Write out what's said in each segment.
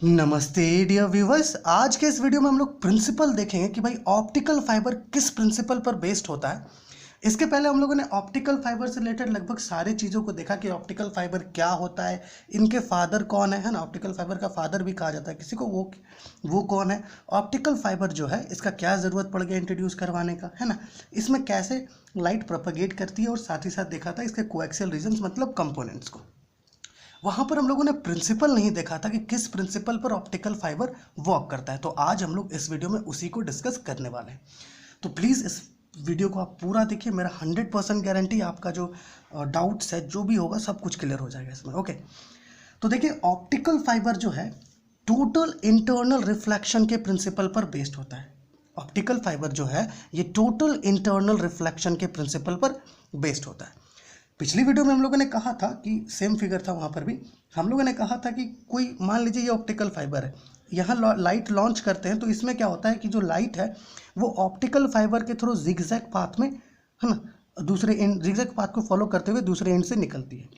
नमस्ते dear viewers. आज के इस वीडियो में हम लोग प्रिंसिपल देखेंगे कि भाई ऑप्टिकल फाइबर किस प्रिंसिपल पर बेस्ड होता है। इसके पहले हम लोगों ने ऑप्टिकल फाइबर से रिलेटेड लगभग सारी चीज़ों को देखा कि ऑप्टिकल फाइबर क्या होता है, इनके फादर कौन है ना। ऑप्टिकल फाइबर का फादर भी कहा जाता है किसी को, वो कौन है। ऑप्टिकल फाइबर जो है इसका क्या ज़रूरत पड़ गया इंट्रोड्यूस करवाने का, है ना। इसमें कैसे लाइट प्रोपेगेट करती है और साथ ही साथ देखा था इसके कोएक्सियल रीजन्स मतलब कंपोनेंट्स को। वहाँ पर हम लोगों ने प्रिंसिपल नहीं देखा था कि किस प्रिंसिपल पर ऑप्टिकल फाइबर वर्क करता है। तो आज हम लोग इस वीडियो में उसी को डिस्कस करने वाले हैं। तो प्लीज़ इस वीडियो को आप पूरा देखिए। मेरा 100% गारंटी आपका जो डाउट्स है जो भी होगा सब कुछ क्लियर हो जाएगा इसमें। ओके, तो देखिए ऑप्टिकल फाइबर जो है टोटल इंटरनल रिफ्लेक्शन के प्रिंसिपल पर बेस्ड होता है। ऑप्टिकल फाइबर जो है ये टोटल इंटरनल रिफ्लेक्शन के प्रिंसिपल पर बेस्ड होता है। पिछली वीडियो में हम लोगों ने कहा था कि सेम फिगर था, वहाँ पर भी हम लोगों ने कहा था कि कोई मान लीजिए ये ऑप्टिकल फाइबर है, यहाँ लाइट लॉन्च करते हैं तो इसमें क्या होता है कि जो लाइट है वो ऑप्टिकल फाइबर के थ्रू जिगजैग पाथ में, है ना, दूसरे एंड जिगजैग पाथ को फॉलो करते हुए दूसरे एंड से निकलती है।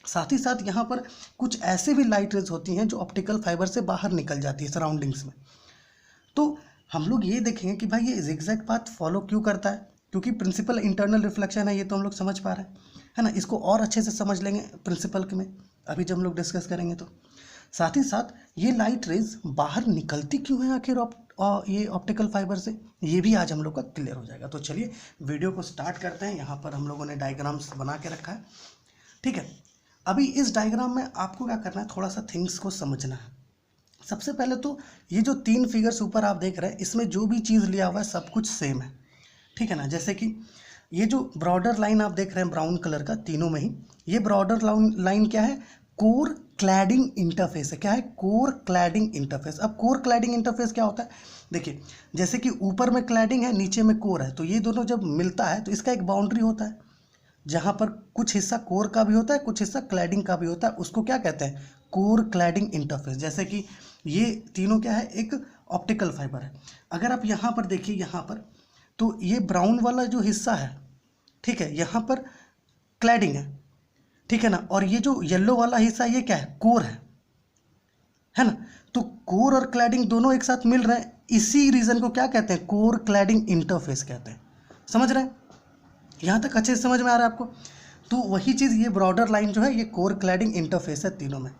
साथ ही साथ यहाँ पर कुछ ऐसे भी लाइट रेज होती हैं जो ऑप्टिकल फाइबर से बाहर निकल जाती है सराउंडिंग्स में। तो हम लोग ये देखेंगे कि भाई ये जिगजैग पाथ फॉलो क्यों करता है, क्योंकि प्रिंसिपल इंटरनल रिफ्लेक्शन है, ये तो हम लोग समझ पा रहे हैं, है ना। इसको और अच्छे से समझ लेंगे प्रिंसिपल के में अभी जब हम लोग डिस्कस करेंगे। तो साथ ही साथ ये लाइट रेज बाहर निकलती क्यों है आखिर ये ऑप्टिकल फाइबर से, ये भी आज हम लोग का क्लियर हो जाएगा। तो चलिए वीडियो को स्टार्ट करते हैं। यहाँ पर हम लोगों ने डायग्राम्स बना के रखा है, ठीक है। अभी इस डायग्राम में आपको क्या करना है, थोड़ा सा थिंग्स को समझना है। सबसे पहले तो ये जो 3 फिगर्स ऊपर आप देख रहे हैं इसमें जो भी चीज़ लिया हुआ है सब कुछ सेम है, ठीक है ना। जैसे कि ये जो ब्रॉडर लाइन आप देख रहे हैं ब्राउन कलर का, तीनों में ही ये ब्रॉडर लाइन क्या है, कोर क्लैडिंग इंटरफेस है। क्या है, कोर क्लैडिंग इंटरफेस। अब कोर क्लैडिंग इंटरफेस क्या होता है, देखिए जैसे कि ऊपर में क्लैडिंग है नीचे में कोर है, तो ये दोनों जब मिलता है तो इसका एक बाउंड्री होता है जहाँ पर कुछ हिस्सा कोर का भी होता है कुछ हिस्सा क्लैडिंग का भी होता है, उसको क्या कहते हैं, कोर क्लैडिंग इंटरफेस। जैसे कि ये तीनों क्या है, एक ऑप्टिकल फाइबर है। अगर आप यहाँ पर देखिए, यहाँ पर तो ये ब्राउन वाला जो हिस्सा है, ठीक है, यहाँ पर क्लैडिंग है, ठीक है ना, और ये जो येलो वाला हिस्सा ये क्या है, कोर है ना। तो कोर और क्लैडिंग दोनों एक साथ मिल रहे हैं, इसी रीजन को क्या कहते हैं, कोर क्लैडिंग इंटरफेस कहते हैं। समझ रहे हैं, यहाँ तक अच्छे से समझ में आ रहा है आपको। तो वही चीज़ ये ब्रॉडर लाइन जो है ये कोर क्लैडिंग इंटरफेस है तीनों में।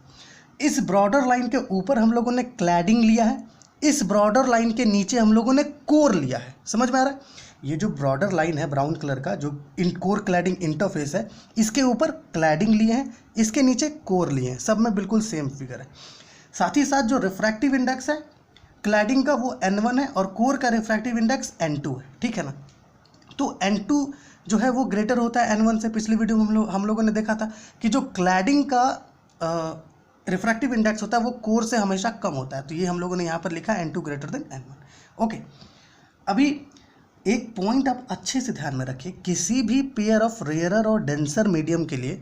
इस ब्रॉडर लाइन के ऊपर हम लोगों ने क्लैडिंग लिया है, इस ब्रॉडर लाइन के नीचे हम लोगों ने कोर लिया है। समझ में आ रहा है, ये जो ब्रॉडर लाइन है ब्राउन कलर का जो कोर क्लैडिंग इंटरफेस है, इसके ऊपर क्लैडिंग लिए हैं, इसके नीचे कोर लिए हैं, सब में बिल्कुल सेम फिगर है। साथ ही साथ जो रिफ्रैक्टिव इंडेक्स है क्लैडिंग का वो N1 है और कोर का रिफ्रैक्टिव इंडेक्स N2 है, ठीक है ना। तो N2 जो है वो ग्रेटर होता है N1 से। पिछली वीडियो में हम लोगों ने देखा था कि जो क्लैडिंग का रिफ्रैक्टिव इंडेक्स होता है वो कोर से हमेशा कम होता है, तो ये हम लोगों ने यहाँ पर लिखा है N2 greater than N1। Okay, अभी एक पॉइंट आप अच्छे से ध्यान में रखिए, किसी भी पेयर ऑफ रेयरर और डेंसर मीडियम के लिए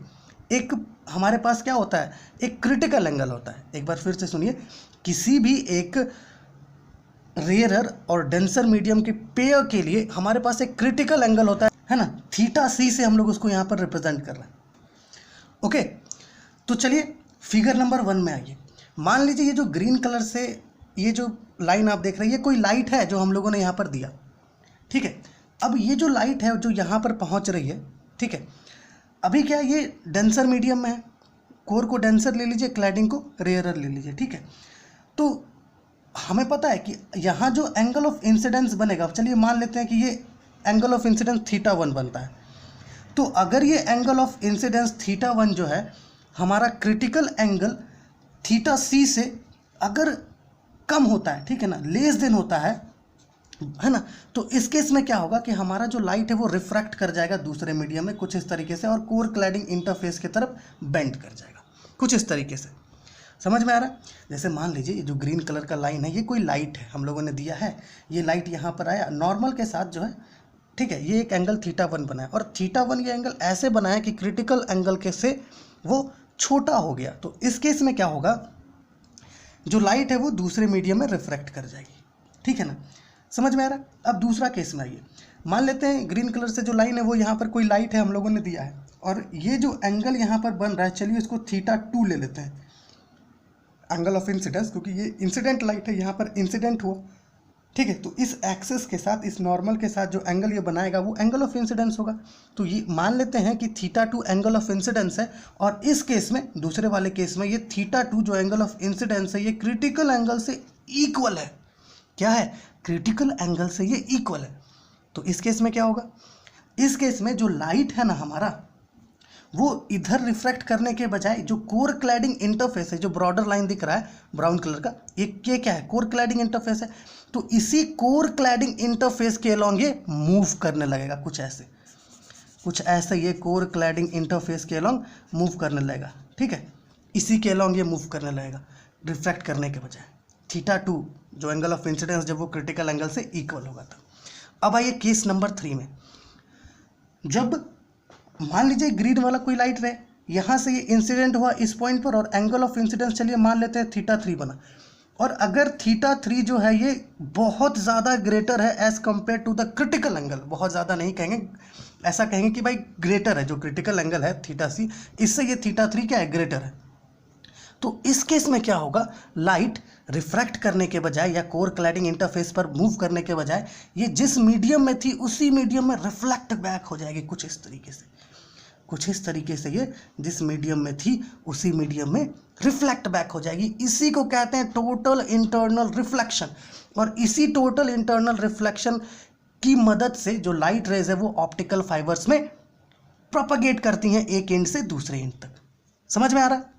एक हमारे पास क्या होता है, एक क्रिटिकल एंगल होता है। एक बार फिर से सुनिए, किसी भी एक रेयरर और डेंसर मीडियम के पेयर के लिए हमारे पास एक क्रिटिकल एंगल होता है ना, थीटा सी से हम लोग उसको यहाँ पर रिप्रेजेंट कर रहे हैं। ओके, तो चलिए फिगर नंबर 1 में आइए। मान लीजिए ये जो ग्रीन कलर से ये जो लाइन आप देख रहे हैं ये कोई लाइट है जो हम लोगों ने यहाँ पर दिया, ठीक है। अब ये जो लाइट है जो यहाँ पर पहुँच रही है, ठीक है, अभी क्या ये डेंसर मीडियम में है, कोर को डेंसर ले लीजिए, क्लैडिंग को रेयरर ले लीजिए, ठीक है। तो हमें पता है कि यहाँ जो एंगल ऑफ इंसिडेंस बनेगा, चलिए मान लेते हैं कि ये एंगल ऑफ इंसिडेंस θ1 बनता है। तो अगर ये एंगल ऑफ इंसिडेंस θ1 जो है हमारा क्रिटिकल एंगल θc से अगर कम होता है, ठीक है ना, लेस देन होता है ना, तो इस केस में क्या होगा कि हमारा जो लाइट है वो रिफ्रैक्ट कर जाएगा दूसरे मीडियम में कुछ इस तरीके से और कोर क्लैडिंग इंटरफेस की तरफ बेंड कर जाएगा कुछ इस तरीके से। समझ में आ रहा है, जैसे मान लीजिए ये जो ग्रीन कलर का लाइन है ये कोई लाइट है हम लोगों ने दिया है, ये लाइट यहाँ पर आया नॉर्मल के साथ जो है, ठीक है, ये एक एंगल θ1 बना है और θ1 ये एंगल ऐसे बना है कि क्रिटिकल एंगल के से वो छोटा हो गया। तो इस केस में क्या होगा, जो लाइट है वो दूसरे मीडियम में रिफ्रैक्ट कर जाएगी, ठीक है ना। समझ में आ रहा है। अब दूसरा केस में आइए, मान लेते हैं ग्रीन कलर से जो लाइन है वो यहाँ पर कोई लाइट है हम लोगों ने दिया है और ये जो एंगल यहाँ पर बन रहा है, चलिए इसको θ2 ले लेते हैं। एंगल ऑफ इंसिडेंस, क्योंकि ये इंसिडेंट लाइट है, यहाँ पर इंसिडेंट हुआ, ठीक है, तो इस एक्सिस के साथ, इस नॉर्मल के साथ जो एंगल ये बनाएगा वो एंगल ऑफ इंसिडेंस होगा। तो ये मान लेते हैं कि θ2 एंगल ऑफ इंसिडेंस है, और इस केस में, दूसरे वाले केस में, ये θ2 जो एंगल ऑफ इंसिडेंस है ये क्रिटिकल एंगल से इक्वल है। क्या है? क्रिटिकल एंगल से ये इक्वल है। तो इस केस में क्या होगा? इस केस में जो लाइट है ना हमारा, वो इधर रिफ्रैक्ट करने के बजाय जो कोर क्लैडिंग इंटरफेस है, जो ब्रॉडर लाइन दिख रहा है ब्राउन कलर का, ये क्या है? कोर क्लैडिंग इंटरफेस है। तो इसी कोर क्लैडिंग इंटरफेस के अलोंग ये मूव करने लगेगा, कुछ ऐसे ये कोर क्लैडिंग इंटरफेस के अलोंग मूव करने लगेगा, ठीक है, इसी के अलोंग ये मूव करने लगेगा रिफ्रैक्ट करने के बजाय। θ2 जो एंगल ऑफ इंसिडेंस जब वो क्रिटिकल एंगल से इक्वल होगा था। अब आइए केस नंबर 3 में, जब मान लीजिए ग्रीन वाला कोई लाइट रहे, यहाँ से ये इंसिडेंट हुआ इस पॉइंट पर, और एंगल ऑफ इंसिडेंस चलिए मान लेते हैं θ3 बना, और अगर θ3 जो है ये बहुत ज़्यादा ग्रेटर है as compared to the critical angle, बहुत ज़्यादा नहीं कहेंगे, ऐसा कहेंगे कि भाई ग्रेटर है, जो क्रिटिकल एंगल है θc, इससे ये θ3 क्या है? ग्रेटर है। तो इस केस में क्या होगा? लाइट रिफ्रैक्ट करने के बजाय या कोर क्लैडिंग इंटरफेस पर मूव करने के बजाय ये जिस मीडियम में थी उसी मीडियम में रिफ्लेक्ट बैक हो जाएगी, कुछ इस तरीके से ये जिस मीडियम में थी उसी मीडियम में रिफ्लेक्ट बैक हो जाएगी। इसी को कहते हैं टोटल इंटरनल रिफ्लेक्शन, और इसी टोटल इंटरनल रिफ्लेक्शन की मदद से जो लाइट रेज है वो ऑप्टिकल फाइबर्स में प्रोपगेट करती हैं एक एंड से दूसरे एंड तक। समझ में आ रहा है?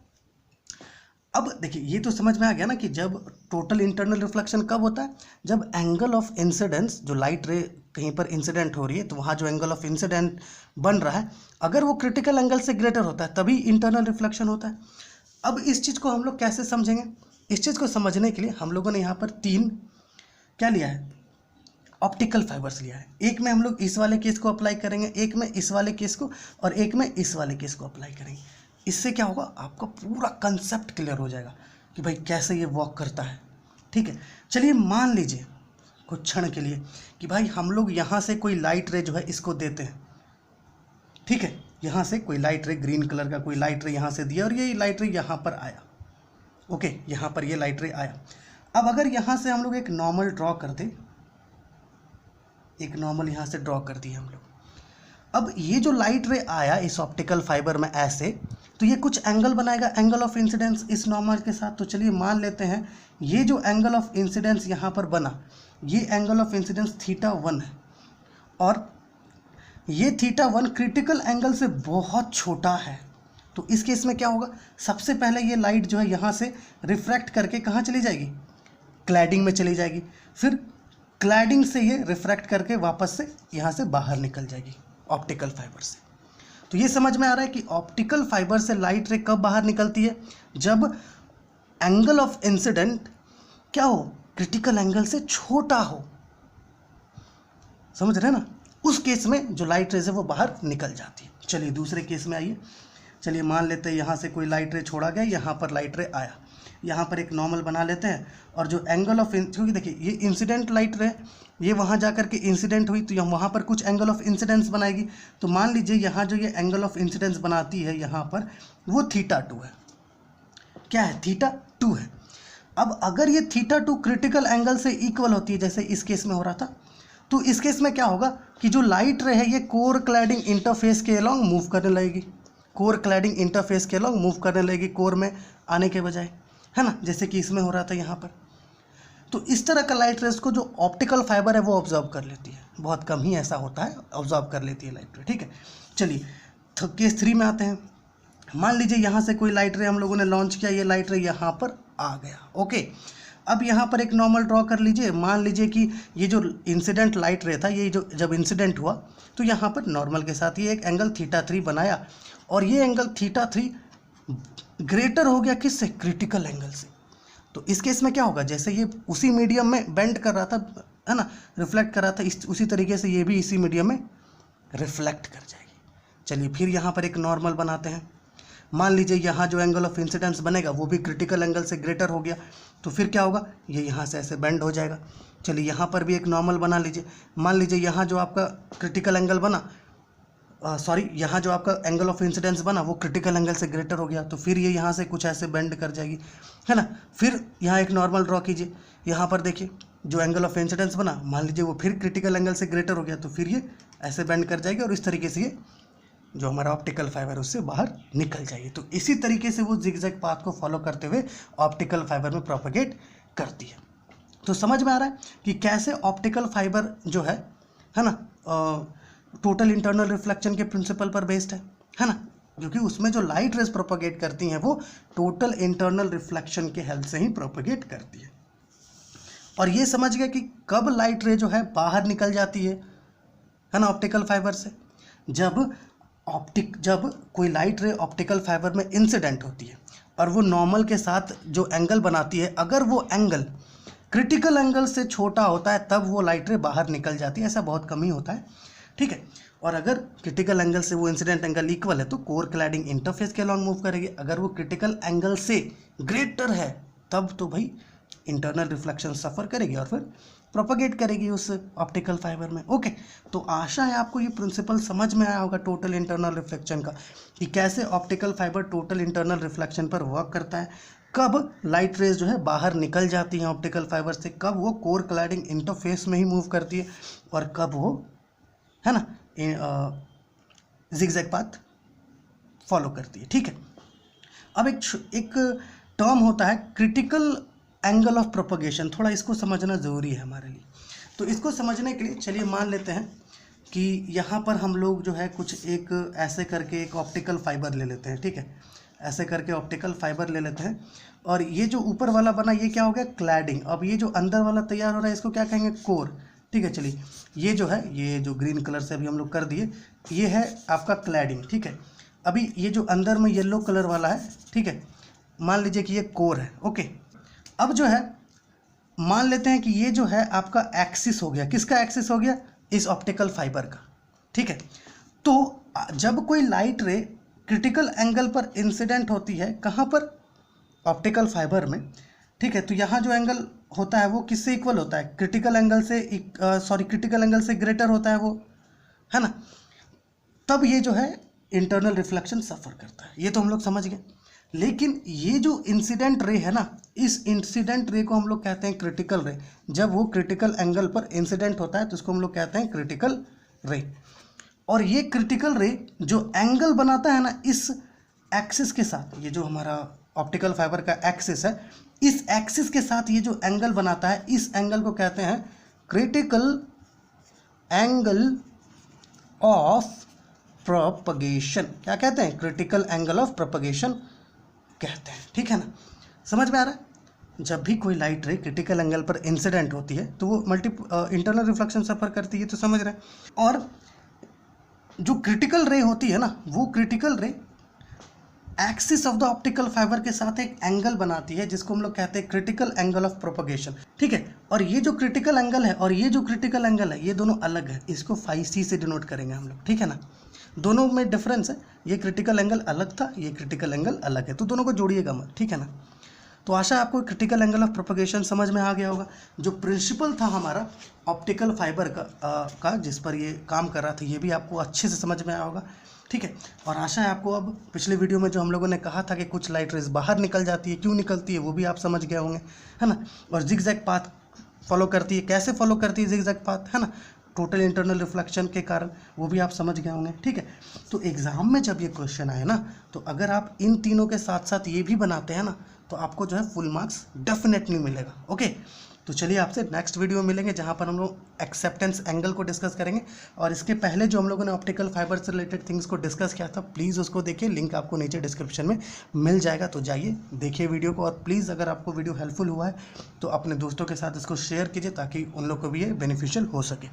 अब देखिए, ये तो समझ में आ गया ना कि जब टोटल इंटरनल रिफ्लेक्शन कब होता है? जब एंगल ऑफ इंसिडेंस, जो लाइट रे कहीं पर इंसिडेंट हो रही है तो वहाँ जो एंगल ऑफ इंसिडेंट बन रहा है, अगर वो क्रिटिकल एंगल से ग्रेटर होता है तभी इंटरनल रिफ्लेक्शन होता है। अब इस चीज़ को हम लोग कैसे समझेंगे? इस चीज़ को समझने के लिए हम लोगों ने यहाँ पर 3 क्या लिया है? ऑप्टिकल फाइबर्स लिया है। एक में हम लोग इस वाले केस को अप्लाई करेंगे, एक में इस वाले केस को, और एक में इस वाले केस को अप्लाई करेंगे। इससे क्या होगा? आपका पूरा कंसेप्ट क्लियर हो जाएगा कि भाई कैसे ये वर्क करता है, ठीक है। चलिए मान लीजिए कुछ क्षण के लिए कि भाई हम लोग यहाँ से कोई लाइट रे जो है इसको देते हैं, ठीक है, यहाँ से कोई लाइट रे, ग्रीन कलर का कोई लाइट रे यहाँ से दिया, और ये लाइट रे यहाँ पर आया, ओके, यहाँ पर ये लाइट रे आया। अब अगर यहाँ से हम लोग एक नॉर्मल ड्रॉ कर दें, एक नॉर्मल यहाँ से ड्रॉ कर दिए हम लोग, अब ये जो लाइट रे आया इस ऑप्टिकल फाइबर में ऐसे, तो ये कुछ एंगल बनाएगा, एंगल ऑफ इंसिडेंस इस नॉर्मल के साथ। तो चलिए मान लेते हैं ये जो एंगल ऑफ इंसिडेंस यहाँ पर बना, ये एंगल ऑफ इंसिडेंस θ1 है, और ये θ1 क्रिटिकल एंगल से बहुत छोटा है। तो इस केस में क्या होगा? सबसे पहले ये लाइट जो है यहाँ से रिफ्रैक्ट करके कहाँ चली जाएगी? क्लैडिंग में चली जाएगी, फिर क्लैडिंग से ये रिफ्रैक्ट करके वापस से यहाँ से बाहर निकल जाएगी ऑप्टिकल फाइबर से। तो ये समझ में आ रहा है कि ऑप्टिकल फाइबर से लाइट रे कब बाहर निकलती है? जब एंगल ऑफ इंसिडेंट क्या हो? क्रिटिकल एंगल से छोटा हो। समझ रहे हैं ना? उस केस में जो लाइट रेज है वो बाहर निकल जाती है। चलिए दूसरे केस में आइए। चलिए मान लेते हैं यहाँ से कोई लाइट रे छोड़ा गया, यहाँ पर लाइट रे आया, यहाँ पर एक नॉर्मल बना लेते हैं, और जो एंगल ऑफ, क्योंकि देखिए ये इंसिडेंट लाइट रे, ये वहाँ जा कर के इंसिडेंट हुई तो वहाँ पर कुछ एंगल ऑफ इंसिडेंस बनाएगी। तो मान लीजिए यहाँ जो ये एंगल ऑफ इंसिडेंस बनाती है यहाँ पर, वो θ2 है। क्या है? θ2 है। अब अगर ये θ2 क्रिटिकल एंगल से इक्वल होती है, जैसे इस केस में हो रहा था, तो इस केस में क्या होगा कि जो लाइट रे है ये कोर क्लैडिंग इंटरफेस के अलोंग मूव करने लगेगी, कोर क्लैडिंग इंटरफेस के अलोंग मूव करने लगेगी, कोर में आने के बजाय, है ना, जैसे कि इसमें हो रहा था यहाँ पर। तो इस तरह का लाइट रेस को जो ऑप्टिकल फाइबर है वो ऑब्जर्व कर लेती है। बहुत कम ही ऐसा होता है, ऑब्जर्व कर लेती है लाइट रे, ठीक है। चलिए केस 3 में आते हैं। मान लीजिए यहाँ से कोई लाइट रे हम लोगों ने लॉन्च किया, ये लाइट रे यहाँ पर आ गया, ओके। अब यहाँ पर एक नॉर्मल ड्रॉ कर लीजिए। मान लीजिए कि ये जो इंसिडेंट लाइट रे था, ये जो जब इंसिडेंट हुआ तो यहाँ पर नॉर्मल के साथ ये एक एंगल θ3 बनाया, और ये एंगल θ3 ग्रेटर हो गया किससे? क्रिटिकल एंगल से। तो इस केस में क्या होगा? जैसे ये उसी मीडियम में बेंड कर रहा था, है ना, रिफ्लेक्ट कर रहा था, उसी तरीके से ये भी इसी मीडियम में रिफ्लेक्ट कर जाएगी। चलिए फिर यहाँ पर एक नॉर्मल बनाते हैं। मान लीजिए यहाँ जो एंगल ऑफ इंसिडेंस बनेगा वो भी क्रिटिकल एंगल से ग्रेटर हो गया, तो फिर क्या होगा? ये यहाँ से ऐसे बेंड हो जाएगा। चलिए यहाँ पर भी एक नॉर्मल बना लीजिए। मान लीजिए यहाँ जो आपका क्रिटिकल एंगल बना सॉरी यहाँ जो आपका एंगल ऑफ इंसिडेंस बना वो क्रिटिकल एंगल से ग्रेटर हो गया, तो फिर ये यहाँ से कुछ ऐसे बेंड कर जाएगी, है ना। फिर यहाँ एक नॉर्मल ड्रॉ कीजिए, यहाँ पर देखिए जो एंगल ऑफ इंसिडेंस बना, मान लीजिए वो फिर क्रिटिकल एंगल से ग्रेटर हो गया, तो फिर ये ऐसे बेंड कर जाएगी और इस तरीके से ये जो हमारा ऑप्टिकल फाइबर उससे बाहर निकल जाएगी। तो इसी तरीके से वो जिगजैग पाथ को फॉलो करते हुए ऑप्टिकल फाइबर में प्रोपेगेट करती है। तो समझ में आ रहा है कि कैसे ऑप्टिकल फाइबर जो है ना, टोटल इंटरनल रिफ्लेक्शन के प्रिंसिपल पर बेस्ड है ना, क्योंकि उसमें जो लाइट रेज प्रोपेगेट करती हैं वो टोटल इंटरनल रिफ्लेक्शन के हेल्प से ही प्रोपेगेट करती है। और ये समझ गए कि कब लाइट रे जो है बाहर निकल जाती है ना ऑप्टिकल फाइबर से, जब कोई लाइट रे ऑप्टिकल फाइबर में इंसिडेंट होती है और वो नॉर्मल के साथ जो एंगल बनाती है, अगर वो एंगल क्रिटिकल एंगल से छोटा होता है तब वो लाइट रे बाहर निकल जाती है, ऐसा बहुत कम ही होता है, ठीक है। और अगर क्रिटिकल एंगल से वो इंसिडेंट एंगल इक्वल है तो कोर क्लैडिंग इंटरफेस के अलॉन्ग मूव करेगी। अगर वो क्रिटिकल एंगल से ग्रेटर है तब तो भाई इंटरनल रिफ्लेक्शन सफ़र करेगी और फिर प्रोपेगेट करेगी उस ऑप्टिकल फाइबर में। ओके, तो आशा है आपको ये प्रिंसिपल समझ में आया होगा टोटल इंटरनल रिफ्लेक्शन का, कि कैसे optical fibre total internal reflection पर वर्क करता है, कब लाइट रेज जो है बाहर निकल जाती हैं ऑप्टिकल फाइबर से, कब वो कोर क्लैडिंग इंटरफेस में ही मूव करती है और कब वो है ना जिगजैग पाथ फॉलो करती है, ठीक है। अब एक टर्म होता है क्रिटिकल एंगल ऑफ प्रोपगेशन, थोड़ा इसको समझना ज़रूरी है हमारे लिए। तो इसको समझने के लिए चलिए मान लेते हैं कि यहाँ पर हम लोग जो है कुछ एक ऐसे करके एक ऑप्टिकल फाइबर ले लेते हैं, ठीक है, ऐसे करके ऑप्टिकल फाइबर ले लेते हैं और ये जो ऊपर वाला बना ये क्या हो गया, क्लैडिंग। अब ये जो अंदर वाला तैयार हो रहा है इसको क्या कहेंगे, कोर, ठीक है। चलिए ये जो है, ये जो ग्रीन कलर से अभी हम लोग कर दिए, ये है आपका क्लैडिंग, ठीक है। अभी ये जो अंदर में येलो कलर वाला है, ठीक है, मान लीजिए कि ये कोर है। ओके, अब जो है मान लेते हैं कि ये जो है आपका एक्सिस हो गया, किसका एक्सिस हो गया, इस ऑप्टिकल फाइबर का, ठीक है। तो जब कोई लाइट रे क्रिटिकल एंगल पर इंसिडेंट होती है, कहाँ पर, ऑप्टिकल फाइबर में, ठीक है, तो यहाँ जो एंगल होता है वो किससे इक्वल होता है, क्रिटिकल एंगल से, क्रिटिकल एंगल से ग्रेटर होता है वो, है ना। तब ये जो है इंटरनल रिफ्लेक्शन सफ़र करता है, ये तो हम लोग समझ गए। लेकिन ये जो इंसिडेंट रे है ना, इस इंसिडेंट रे को हम लोग कहते हैं क्रिटिकल रे। जब वो क्रिटिकल एंगल पर इंसिडेंट होता है तो उसको हम लोग कहते हैं क्रिटिकल रे। और ये क्रिटिकल रे जो एंगल बनाता है ना इस एक्सिस के साथ, ये जो हमारा ऑप्टिकल फाइबर का एक्सिस है, इस एक्सिस के साथ ये जो एंगल बनाता है, इस एंगल को कहते हैं क्रिटिकल एंगल ऑफ प्रोपगेशन। क्या कहते हैं, क्रिटिकल एंगल ऑफ प्रोपगेशन कहते हैं, ठीक है ना। समझ में आ रहा है, जब भी कोई लाइट रे क्रिटिकल एंगल पर इंसिडेंट होती है तो वो इंटरनल रिफ्लेक्शन सफ़र करती है, तो समझ रहे हैं। और जो क्रिटिकल रे होती है ना, वो क्रिटिकल रे axis of the optical fibre के साथ एक एंगल बनाती है जिसको हम लोग कहते हैं क्रिटिकल एंगल ऑफ प्रोपगेशन, ठीक है। और ये जो क्रिटिकल एंगल है और ये जो क्रिटिकल एंगल है, ये दोनों अलग है, इसको φc से डिनोट करेंगे हम लोग, ठीक है ना। दोनों में डिफरेंस है, ये क्रिटिकल एंगल अलग था, ये क्रिटिकल एंगल अलग है, तो दोनों को जोड़िएगा मत, ठीक है ना। तो आशा आपको क्रिटिकल एंगल ऑफ प्रोपगेशन समझ में आ गया होगा, जो प्रिंसिपल था हमारा ऑप्टिकल फाइबर का जिस पर ये काम कर रहा था, ये भी आपको अच्छे से समझ में आया होगा, ठीक है। और आशा है आपको अब पिछले वीडियो में जो हम लोगों ने कहा था कि कुछ लाइट रेज बाहर निकल जाती है, क्यों निकलती है वो भी आप समझ गए होंगे, है ना। और जिगजैग पाथ फॉलो करती है, कैसे फॉलो करती है जिगजैग पाथ, है ना, टोटल इंटरनल रिफ्लेक्शन के कारण, वो भी आप समझ गए होंगे, ठीक है। तो एग्ज़ाम में जब ये क्वेश्चन आए ना, तो अगर आप इन तीनों के साथ साथ ये भी बनाते हैं ना, तो आपको जो है फुल मार्क्स डेफिनेटली मिलेगा। ओके, तो चलिए आपसे नेक्स्ट वीडियो में मिलेंगे जहाँ पर हम लोग एक्सेप्टेंस एंगल को डिस्कस करेंगे। और इसके पहले जो हम लोगों ने ऑप्टिकल फाइबर से रिलेटेड थिंग्स को डिस्कस किया था, प्लीज़ उसको देखिए, लिंक आपको नीचे डिस्क्रिप्शन में मिल जाएगा, तो जाइए देखिए वीडियो को। और प्लीज़ अगर आपको वीडियो हेल्पफुल हुआ है तो अपने दोस्तों के साथ इसको शेयर कीजिए ताकि उन लोग को भी ये बेनिफिशियल हो सके।